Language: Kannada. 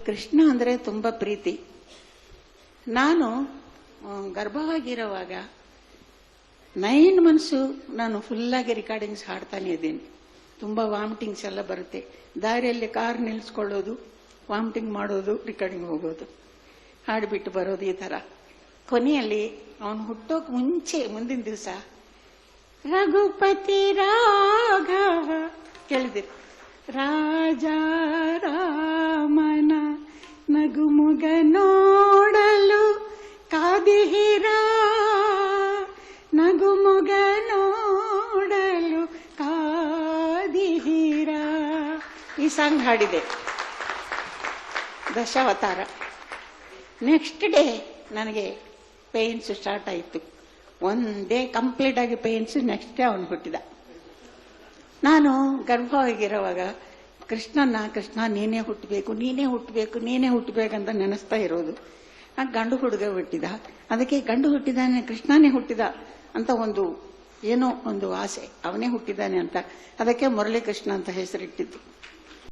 ಕೃಷ್ಣ ಅಂದರೆ ತುಂಬ ಪ್ರೀತಿ. ನಾನು ಗರ್ಭವಾಗಿರುವಾಗ 9 months ನಾನು ಫುಲ್ಲಾಗಿ ರೆಕಾರ್ಡಿಂಗ್ಸ್ ಹಾಡ್ತಾನೆ ಇದ್ದೀನಿ. ತುಂಬ ವಾಮಿಟಿಂಗ್ಸ್ ಎಲ್ಲ ಬರುತ್ತೆ. ದಾರಿಯಲ್ಲಿ ಕಾರ್ ನಿಲ್ಲಿಸ್ಕೊಳ್ಳೋದು, ವಾಮಿಟಿಂಗ್ ಮಾಡೋದು, ರೆಕಾರ್ಡಿಂಗ್ ಹೋಗೋದು, ಹಾಡಿಬಿಟ್ಟು ಬರೋದು, ಈ ಥರ. ಕೊನೆಯಲ್ಲಿ ಅವನು ಹುಟ್ಟೋಕೆ ಮುಂಚೆ ಮುಂದಿನ ದಿವಸ ರಘುಪತಿ ರಾಘವ ಕೇಳಿದೆ. ರಾಜ ರಾಮನ ನಗುಮುಗ ನೋಡಲು ಕಾದಿಹಿರ, ನಗುಮುಗ ನೋಡಲು ಕಾದಿಹಿರ, ಈ ಸಾಂಗ್ ಹಾಡಿದೆ. ದಶಾವತಾರ. ನೆಕ್ಸ್ಟ್ ಡೇ ನನಗೆ ಪೇಯ್ನ್ಸ್ ಸ್ಟಾರ್ಟ್ ಆಯಿತು. ಒಂದೇ ಕಂಪ್ಲೀಟ್ ಆಗಿ ಪೇಯ್ನ್ಸ್. ನೆಕ್ಸ್ಟ್ ಡೇ ಅವನು ಹುಟ್ಟಿದ. ನಾನು ಗರ್ಭವಾಗಿರುವಾಗ ಕೃಷ್ಣ ನೀನೇ ಹುಟ್ಟಬೇಕು, ನೀನೇ ಹುಟ್ಟಬೇಕು, ನೀನೇ ಹುಟ್ಟಬೇಕಂತ ನೆನೆಸ್ತಾ ಇರೋದು. ಆ ಗಂಡು ಹುಡುಗ ಹುಟ್ಟಿದ. ಅದಕ್ಕೆ ಗಂಡು ಹುಟ್ಟಿದಾನೆ, ಕೃಷ್ಣನೇ ಹುಟ್ಟಿದ ಅಂತ ಏನೋ ಒಂದು ಆಸೆ, ಅವನೇ ಹುಟ್ಟಿದ್ದಾನೆ ಅಂತ. ಅದಕ್ಕೆ ಮುರಳಿ ಕೃಷ್ಣ ಅಂತ ಹೆಸರಿಟ್ಟಿದ್ದು.